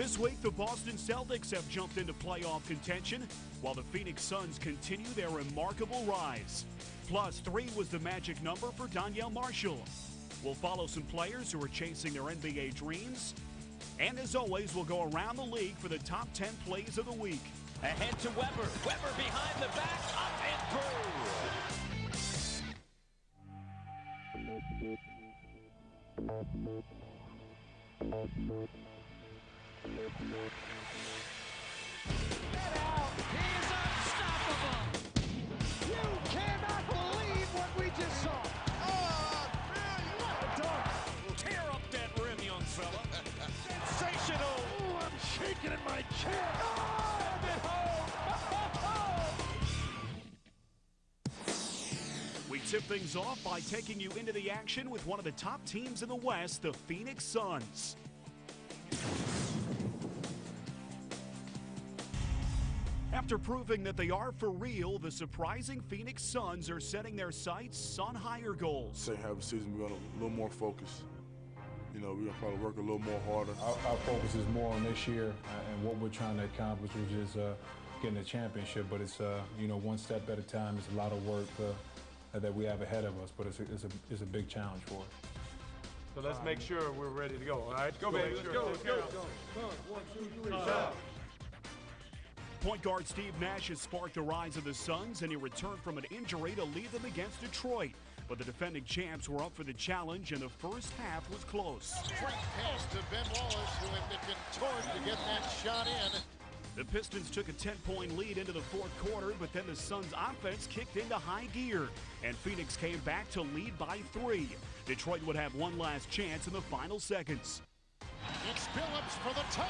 This week, the Boston Celtics have jumped into playoff contention, while the Phoenix Suns continue their remarkable rise. +3 was the magic number for Donyell Marshall. We'll follow some players who are chasing their NBA dreams. And as always, we'll go around the league for the top 10 plays of the week. Ahead to Weber. Weber behind the back, up and through. Get out! He's unstoppable! You cannot believe what we just saw! Oh, man, what a dunk! Tear up that rim, young fella. Sensational! Oh, I'm shaking in my chair! Oh, and it home! We tip things off by taking you into the action with one of the top teams in the West, the Phoenix Suns. After proving that they are for real, the surprising Phoenix Suns are setting their sights on higher goals. Second half of the season, we're going to a little more focused. You know, we're going to probably work a little more harder. Our focus is more on this year and what we're trying to accomplish, which is getting a championship. But it's, you know, one step at a time. It's a lot of work that we have ahead of us, but it's a big challenge for us. So let's make sure we're ready to go, all right? Go, baby, let's go, let's go. Come on, 1, 2, 3, Stop. Point guard Steve Nash has sparked the rise of the Suns, and he returned from an injury to lead them against Detroit. But the defending champs were up for the challenge, and the first half was close. Straight pass to Ben Wallace, who had been torn to get that shot in. The Pistons took a 10-point lead into the fourth quarter, but then the Suns' offense kicked into high gear, and Phoenix came back to lead by 3. Detroit would have one last chance in the final seconds. It's Phillips for the tie.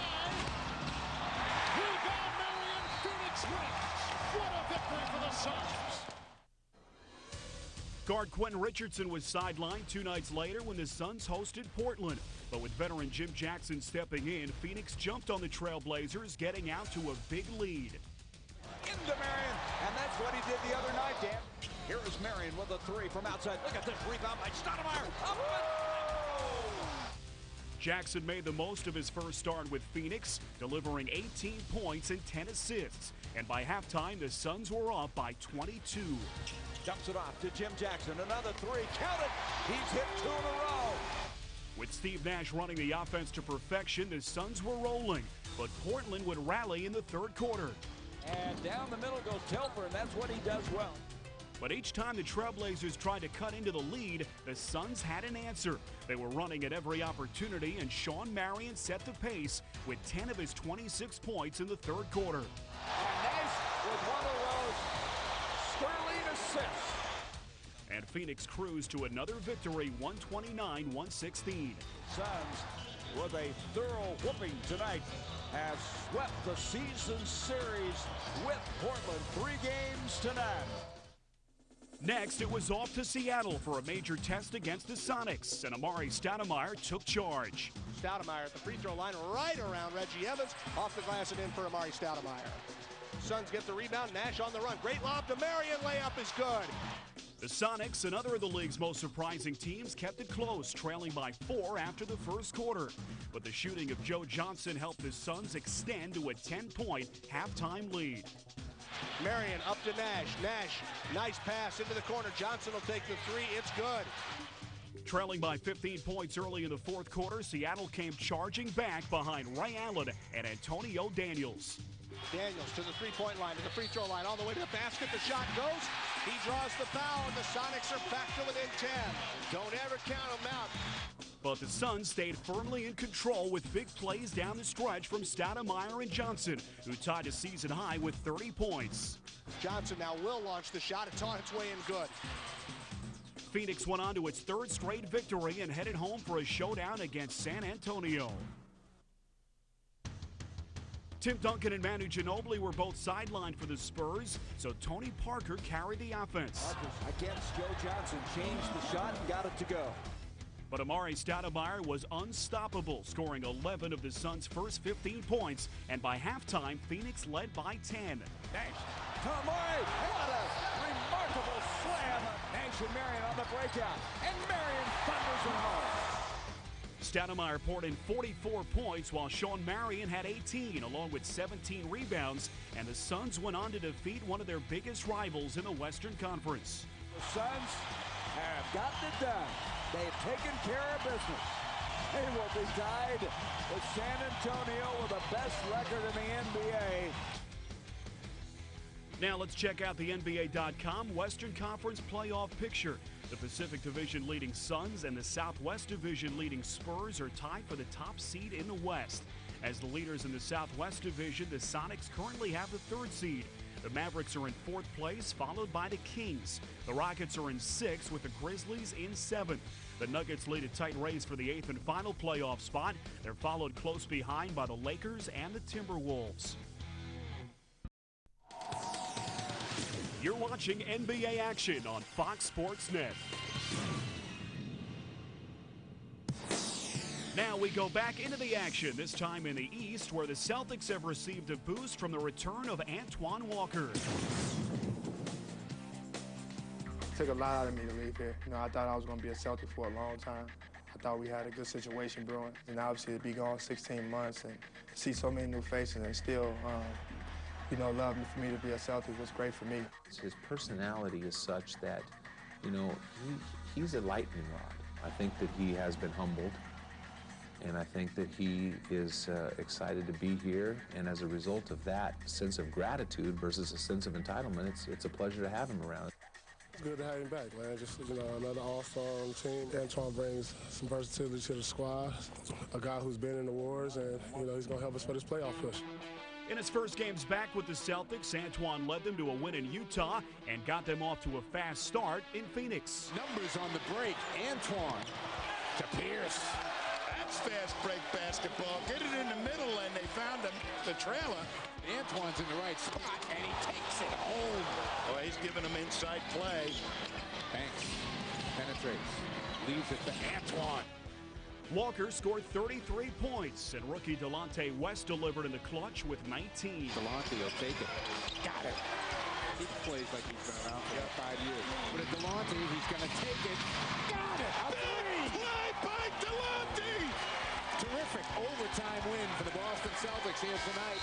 Rebound, Marion. Phoenix wins. What a victory for the Suns. Guard Quentin Richardson was sidelined 2 nights later when the Suns hosted Portland. But with veteran Jim Jackson stepping in, Phoenix jumped on the Trailblazers, getting out to a big lead. Into Marion, and that's what he did the other night, Dan. Here is Marion with a 3 from outside. Look at this rebound by Stoudemire. Up and Jackson made the most of his first start with Phoenix, delivering 18 points and 10 assists. And by halftime, the Suns were up by 22. dumps it off to Jim Jackson. Another 3. Count it. He's hit 2 in a row. With Steve Nash running the offense to perfection, the Suns were rolling. But Portland would rally in the third quarter. And down the middle goes Telfer, and that's what he does well. But each time the Trailblazers tried to cut into the lead, the Suns had an answer. They were running at every opportunity, and Shawn Marion set the pace with 10 of his 26 points in the third quarter. And Nash with one of those sterling assists. And Phoenix cruised to another victory, 129-116. Suns, with a thorough whooping tonight, have swept the season series with Portland 3 games to none. Next, it was off to Seattle for a major test against the Sonics, and Amar'e Stoudemire took charge. Stoudemire at the free throw line, right around Reggie Evans, off the glass and in for Amar'e Stoudemire. Suns get the rebound, Nash on the run. Great lob to Marion, layup is good. The Sonics, another of the league's most surprising teams, kept it close, trailing by 4 after the first quarter. But the shooting of Joe Johnson helped the Suns extend to a 10-point halftime lead. Marion up to Nash. Nash, nice pass into the corner. Johnson will take the 3. It's good. Trailing by 15 points early in the fourth quarter, Seattle came charging back behind Ray Allen and Antonio Daniels. Daniels to the three-point line, to the free throw line, all the way to the basket. The shot goes. He draws the foul, and the Sonics are back to within 10. Don't ever count them out. But the Suns stayed firmly in control with big plays down the stretch from Stoudemire and Johnson, who tied a season high with 30 points. Johnson now will launch the shot. It's on its way in good. Phoenix went on to its 3rd straight victory and headed home for a showdown against San Antonio. Tim Duncan and Manu Ginobili were both sidelined for the Spurs, so Tony Parker carried the offense. Against Joe Johnson, changed the shot and got it to go. But Amar'e Stoudemire was unstoppable, scoring 11 of the Suns' first 15 points, and by halftime, Phoenix led by 10. Nash to Amar'e. What a remarkable slam. Nash and Marion on the breakout, and Marion thunders it home. Stoudemire poured in 44 points while Sean Marion had 18, along with 17 rebounds, and the Suns went on to defeat one of their biggest rivals in the Western Conference. The Suns have gotten it done. They've taken care of business. They will be tied with San Antonio with the best record in the NBA. Now let's check out the NBA.com Western Conference playoff picture. The Pacific Division leading Suns and the Southwest Division leading Spurs are tied for the top seed in the West. As the leaders in the Southwest Division, the Sonics currently have the 3rd seed. The Mavericks are in 4th place, followed by the Kings. The Rockets are in 6th, with the Grizzlies in 7th. The Nuggets lead a tight race for the 8th and final playoff spot. They're followed close behind by the Lakers and the Timberwolves. You're watching NBA action on Fox Sports Net. Now we go back into the action, this time in the East, where the Celtics have received a boost from the return of Antoine Walker. It took a lot out of me to leave here. I thought I was going to be a Celtic for a long time. I thought we had a good situation brewing. And obviously to be gone 16 months and see so many new faces and still, love for me to be a Celtic was great for me. His personality is such that, he's a lightning rod. I think that he has been humbled. And I think that he is excited to be here, and as a result of that sense of gratitude versus a sense of entitlement, it's a pleasure to have him around. It's good to have him back, man. Just another all-star on the team. Antoine brings some versatility to the squad. A guy who's been in the wars, and he's going to help us for this playoff push. In his first games back with the Celtics, Antoine led them to a win in Utah and got them off to a fast start in Phoenix. Numbers on the break. Antoine to Pierce. Fast break basketball. Get it in the middle, and they found the trailer. Antoine's in the right spot, and he takes it home. Oh, he's giving him inside play. Banks penetrates, leaves it to Antoine. Walker scored 33 points, and rookie Delonte West delivered in the clutch with 19. Delonte will take it. Got it. He plays like he's been around for 5 years. But at Delonte, he's going to take it. Got it. A three. Play by Delonte. Terrific overtime win for the Boston Celtics here tonight.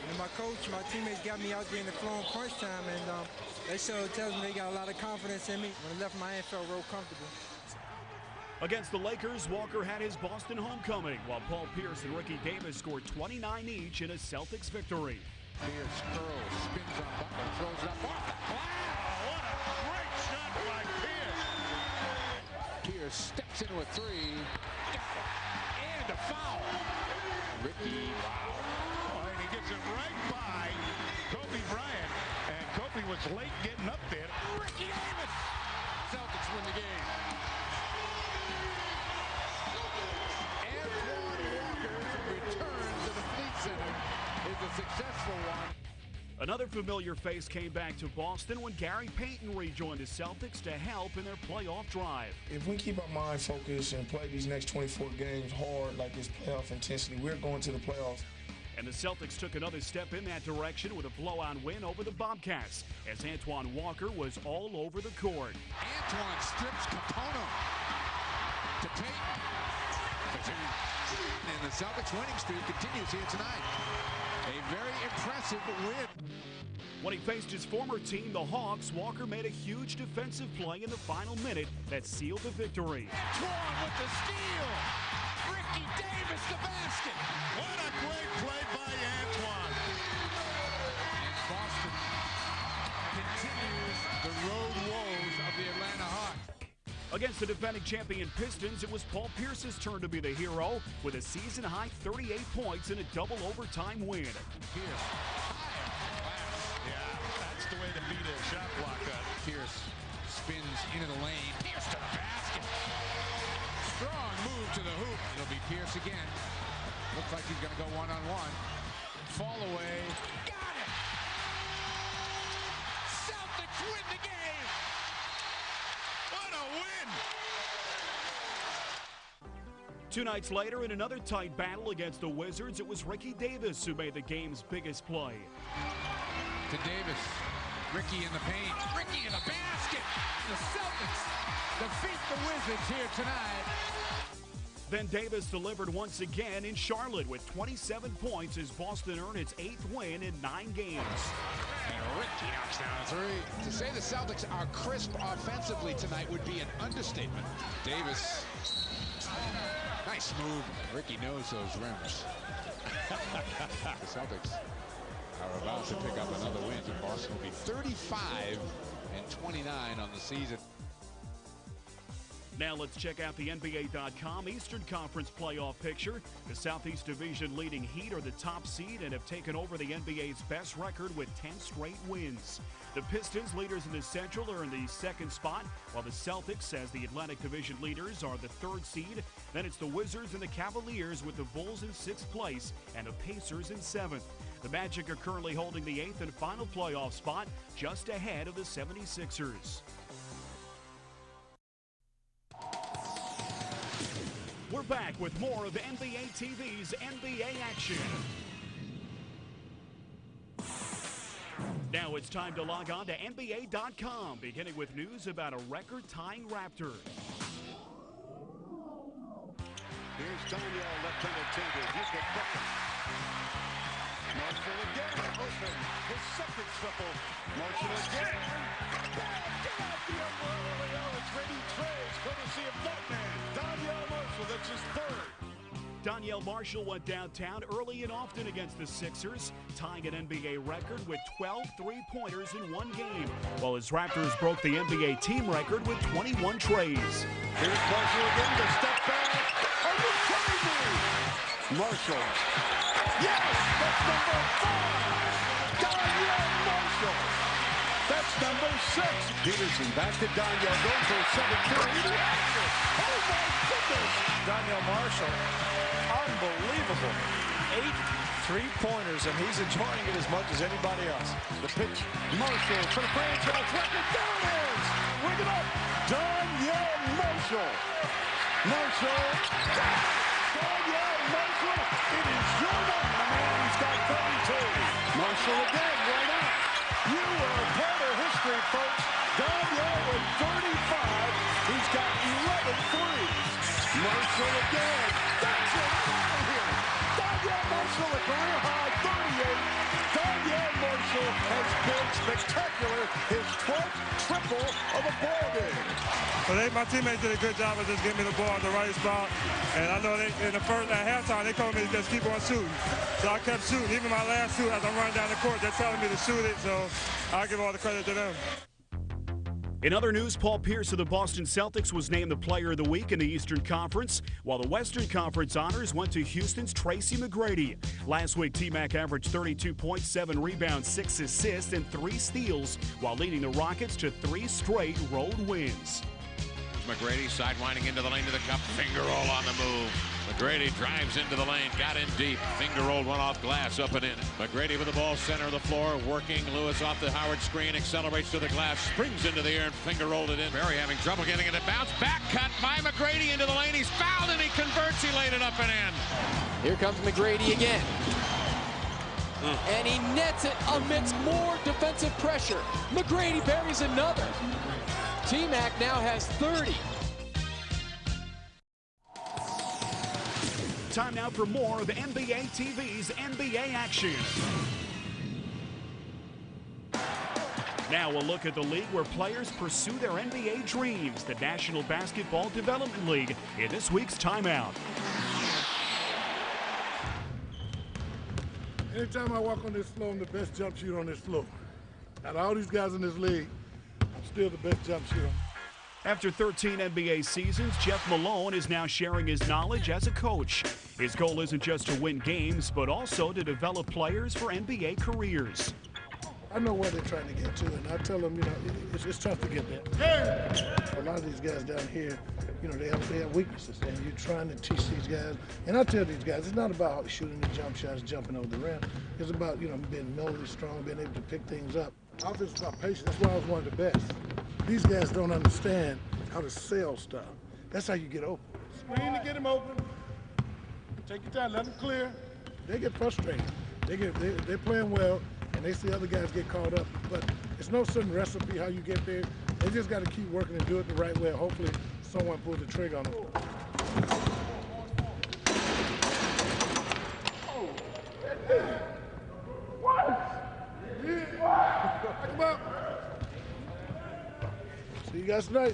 And my coach, my teammates got me out there in the flow in crunch time, and they tells me they got a lot of confidence in me. When I left Miami, I felt real comfortable. Against the Lakers, Walker had his Boston homecoming, while Paul Pierce and Ricky Davis scored 29 each in a Celtics victory. Pierce curls, spins on Butler, throws it up off the glass. What a great shot by Pierce. Pierce steps into a three. And a foul. Ricky, wow. Oh, and he gets it right by Kobe Bryant. And Kobe was late getting up there. Ricky Davis. Celtics win the game. Antoine Walker's return to the Fleet Center is a successful one. Another familiar face came back to Boston when Gary Payton rejoined the Celtics to help in their playoff drive. If we keep our mind focused and play these next 24 games hard like this playoff intensity, we're going to the playoffs. And the Celtics took another step in that direction with a blowout win over the Bobcats, as Antoine Walker was all over the court. Antoine strips Capono to Payton. And the Celtics winning streak continues here tonight. A very impressive win. When he faced his former team, the Hawks, Walker made a huge defensive play in the final minute that sealed the victory. Antoine with the steal. Ricky Davis the basket. What a great play by Antoine. And Boston continues the road woes of the Atlanta Hawks. Against the defending champion Pistons, it was Paul Pierce's turn to be the hero with a season-high 38 points in a double overtime win. Pierce. Yeah, that's the way to beat a shot block. Pierce spins into the lane. Pierce to the basket. Strong move to the hoop. It'll be Pierce again. Looks like he's going to go one-on-one. Fall away. Got it! Celtics win the game! What a win! 2 nights later, in another tight battle against the Wizards, it was Ricky Davis who made the game's biggest play. To Davis. Ricky in the paint. Ricky in the basket! The Celtics defeat the Wizards here tonight. Then Davis delivered once again in Charlotte with 27 points as Boston earned its 8th win in 9 games. And Ricky knocks down a three. To say the Celtics are crisp offensively tonight would be an understatement. Davis, nice move. Ricky knows those rims. The Celtics are about to pick up another win, and Boston will be 35-29 on the season. Now let's check out the NBA.com Eastern Conference playoff picture. The Southeast Division leading Heat are the top seed and have taken over the NBA's best record with 10 straight wins. The Pistons, leaders in the Central, are in the 2nd spot, while the Celtics, as the Atlantic Division leaders, are the 3rd seed. Then it's the Wizards and the Cavaliers, with the Bulls in 6th place and the Pacers in 7th. The Magic are currently holding the 8th and final playoff spot, just ahead of the 76ers. We're back with more of NBA TV's NBA action. Now it's time to log on to NBA.com, beginning with news about a record-tying Raptor. Here's Daniel left-handed table. He's got bucket. Marshall again, open. His second triple. Marshall again. Get out the umbrella, Leo. It's Brady Trey's, courtesy of Nutman. Daniel Marshall, that's his 3rd. Daniel Marshall went downtown early and often against the Sixers, tying an NBA record with 12 three-pointers in one game, while his Raptors broke the NBA team record with 21 trays. Here's Marshall again to step back. Are you kidding me? Marshall. Yes, that's number 5. Daniel Marshall. That's number 6. Peterson back to Daniel, going for a 7-3. Oh my goodness. Daniel Marshall, unbelievable. 8 3-pointers, and he's enjoying it as much as anybody else. The pitch, Marshall for the franchise record. There it is. Ring it up. Daniel Marshall. Marshall. Daniel Marshall. It is your night, my man. He's got 32. Marshall again. Why not? You are a part of history, folks. Daniel with 35. He's got 11 threes. Marshall again. That's it. Out of here. Daniel Marshall, a career high 38. Daniel Marshall has been spectacular. His 12th triple of a ball game. Well, my teammates did a good job of just getting me the ball in the right spot. And I know they, in the first, at halftime, they told me to just keep on shooting. So I kept shooting. Even my last shoot, as I'm running down the court, they're telling me to shoot it. So I'll give all the credit to them. In other news, Paul Pierce of the Boston Celtics was named the Player of the Week in the Eastern Conference, while the Western Conference honors went to Houston's Tracy McGrady. Last week, T-Mac averaged 32 points, 7 rebounds, 6 assists, and 3 steals, while leading the Rockets to 3 straight road wins. McGrady sidewinding into the lane to the cup, finger roll on the move. McGrady drives into the lane, got in deep, finger rolled one off glass, up and in. McGrady with the ball center of the floor, working. Lewis off the Howard screen, accelerates to the glass, springs into the air and finger rolled it in. Barry having trouble getting it to bounce. Back cut by McGrady into the lane. He's fouled and he converts. He laid it up and in. Here comes McGrady again. And he nets it amidst more defensive pressure. McGrady buries another. T-Mac now has 30. Time now for more of NBA TV's NBA action. Now we'll look at the league where players pursue their NBA dreams, the National Basketball Development League, in this week's timeout. Anytime I walk on this floor, I'm the best jump shooter on this floor. Out of all these guys in this league, I'm still the best jump shooter. After 13 NBA seasons, Jeff Malone is now sharing his knowledge as a coach. His goal isn't just to win games, but also to develop players for NBA careers. I know where they're trying to get to, and I tell them, it's tough to get there. A lot of these guys down here, they have weaknesses, and you're trying to teach these guys. And I tell these guys, it's not about shooting the jump shots, jumping over the rim. It's about, being mentally strong, being able to pick things up. Offense is about patience. That's why I was one of the best. These guys don't understand how to sell stuff. That's how you get open. Screen to get him open. Take your time, let them clear. They get frustrated. They're playing well, and they see other guys get caught up. But it's no certain recipe how you get there. They just got to keep working and do it the right way. Hopefully, someone pulls the trigger on them. That's right.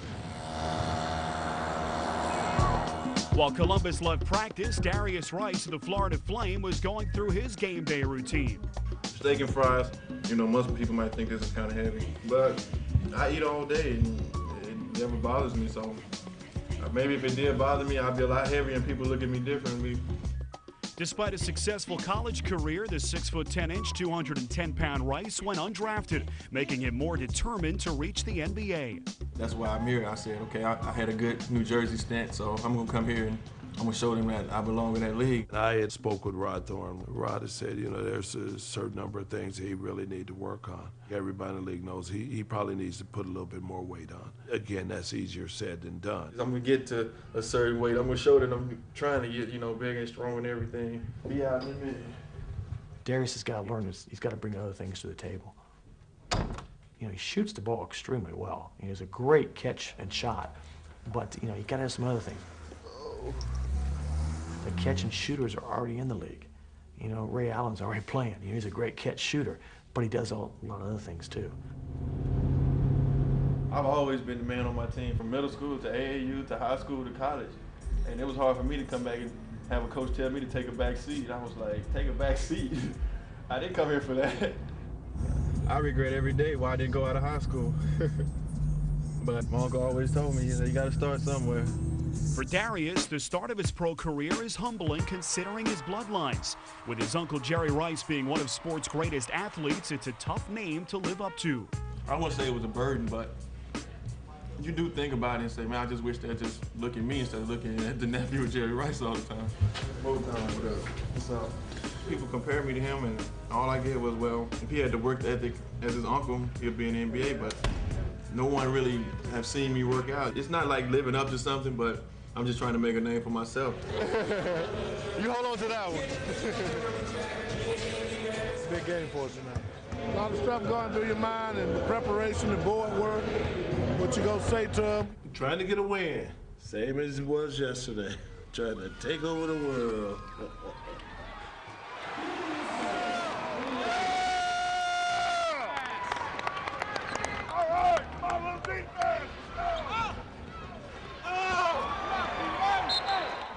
While Columbus left practice, Darius Rice of the Florida Flame was going through his game day routine. Steak and fries, you know, most people might think this is kind of heavy, but I eat all day and it never bothers me, so maybe if it did bother me, I'd be a lot heavier and people look at me differently. Despite a successful college career, the 6'10", 210-pound Rice went undrafted, making him more determined to reach the NBA. That's why I'm here. I said, okay, I had a good New Jersey stint, so I'm gonna come here and I'm gonna show them that I belong in that league. I had spoke with Rod Thorne. Rod has said, you know, there's a certain number of things that he really need to work on. Everybody in the league knows he probably needs to put a little bit more weight on. Again, that's easier said than done. I'm gonna get to a certain weight. I'm gonna show that I'm trying to get, you know, big and strong and everything. Be out in a minute. Darius has got to learn this. He's got to bring other things to the table. You know, he shoots the ball extremely well. He has a great catch and shot, but, you know, you got to have some other things. The catch and shooters are already in the league. You know, Ray Allen's already playing. You know, he's a great catch shooter, but he does a lot of other things too. I've always been the man on my team, from middle school to AAU to high school to college. And it was hard for me to come back and have a coach tell me to take a back seat. I was like, take a back seat? I didn't come here for that. I regret every day why I didn't go out of high school. But my uncle always told me, you gotta start somewhere. For Darius, the start of his pro career is humbling considering his bloodlines. With his uncle Jerry Rice being one of sports' greatest athletes, it's a tough name to live up to. I wouldn't say it was a burden, but you do think about it and say, man, I just wish they'd just look at me instead of looking at the nephew of Jerry Rice all the time. So people compare me to him, and all I get was, well, if he had the work ethic as his uncle, he'd be in the NBA, but no one really have seen me work out. It's not like living up to something, but I'm just trying to make a name for myself. You hold on to that one. It's a big game for us tonight. A lot of stuff going through your mind and the preparation, the board work, what you gonna say to them. Trying to get a win, same as it was yesterday. Trying to take over the world.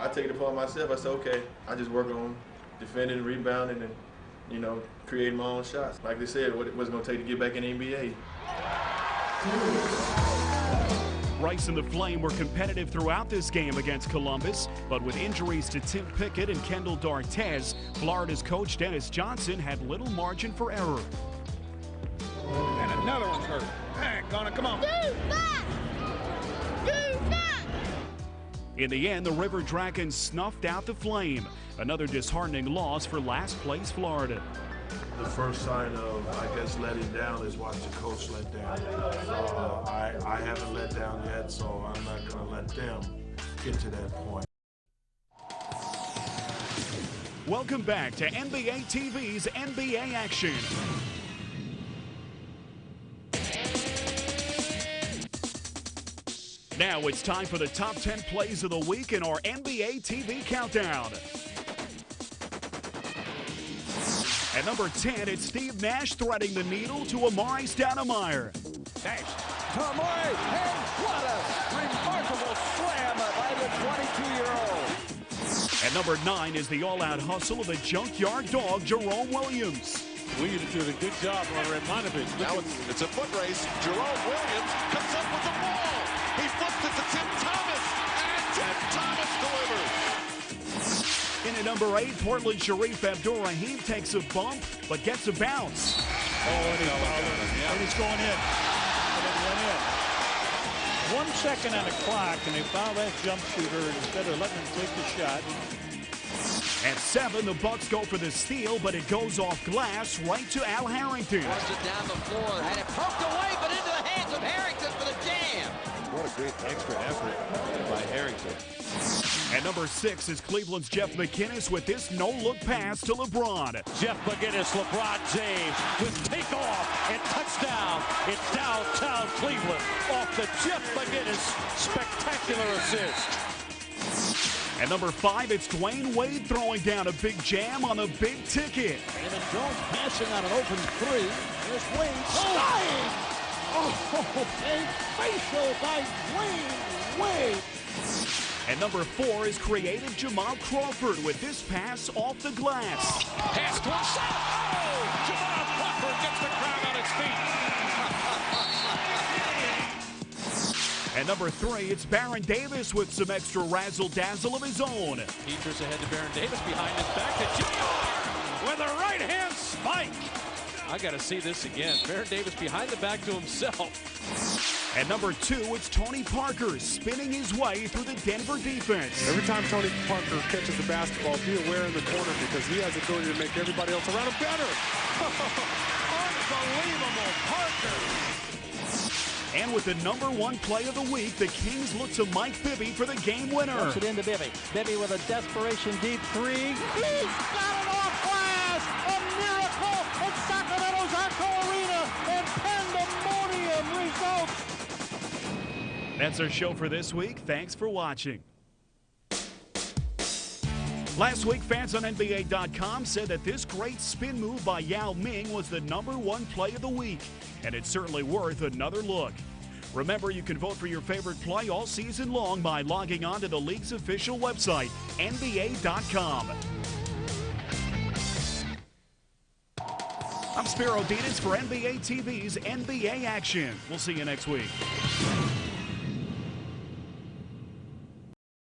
I take it upon myself. I say, okay, I just work on defending, rebounding, and, you know, creating my own shots. Like they said, what it was going to take to get back in the NBA. Rice and the Flame were competitive throughout this game against Columbus, but with injuries to Tim Pickett and Kendall Dartez, Florida's coach Dennis Johnson had little margin for error. And another one's hurt. Hey, Gonna, come on. In the end, the River Dragons snuffed out the Flame. Another disheartening loss for last place Florida. The first sign of, I guess, letting down is watch the coach let down. I haven't let down yet, so I'm not going to let them get to that point. Welcome back to NBA TV's NBA Action. Now it's time for the top 10 plays of the week in our NBA TV countdown. At number 10, it's Steve Nash threading the needle to Amar'e Stoudemire. Nash to Amar'e, and what a remarkable slam by the 22-year-old. At number 9 is the all-out hustle of the junkyard dog, Jerome Williams. Williams did a good job on Radmanovich. Now it's a foot race. Jerome Williams comes up with the ball. He flips it to Tim Thomas, and Tim Thomas delivers. In at number 8, Portland Sharif Abdur-Rahim takes a bump, but gets a bounce. Oh, and he's fouled him. And he's going in. And it went in. 1 second on the clock, and they foul that jump shooter instead of letting him take the shot. At 7, the Bucks go for the steal, but it goes off glass right to Al Harrington. Forced it down the floor, had it poked away, but into the hands of Harrington for the jam. What a great extra effort by Harrington. At number 6 is Cleveland's Jeff McInnis with this no-look pass to LeBron. Jeff McInnis, LeBron James with takeoff and touchdown in downtown Cleveland off the Jeff McInnis spectacular assist. At number 5, it's Dwayne Wade throwing down a big jam on a big ticket. Raymond Jones passing on an open three. Here's Wade. Oh! Oh, a facial by Dwayne Wade. And number 4 is creative Jamal Crawford with this pass off the glass. Pass to himself. Oh, Jamal Crawford gets the crowd on its feet. And number 3, it's Baron Davis with some extra razzle-dazzle of his own. Peters ahead to Baron Davis, behind his back to JR with a right-hand spike. I got to see this again. Baron Davis behind the back to himself. And number 2, it's Tony Parker spinning his way through the Denver defense. Every time Tony Parker catches the basketball, be aware in the corner because he has the ability to make everybody else around him better. Unbelievable, Parker. And with the number 1 play of the week, the Kings look to Mike Bibby for the game winner. Puts it into Bibby. Bibby with a desperation deep 3. He's got it off glass. A miracle in Sacramento's Arco Arena, and pandemonium results. That's our show for this week. Thanks for watching. Last week, fans on NBA.com said that this great spin move by Yao Ming was the number 1 play of the week, and it's certainly worth another look. Remember, you can vote for your favorite play all season long by logging on to the league's official website, NBA.com. I'm Spiro Dedes for NBA TV's NBA Action. We'll see you next week.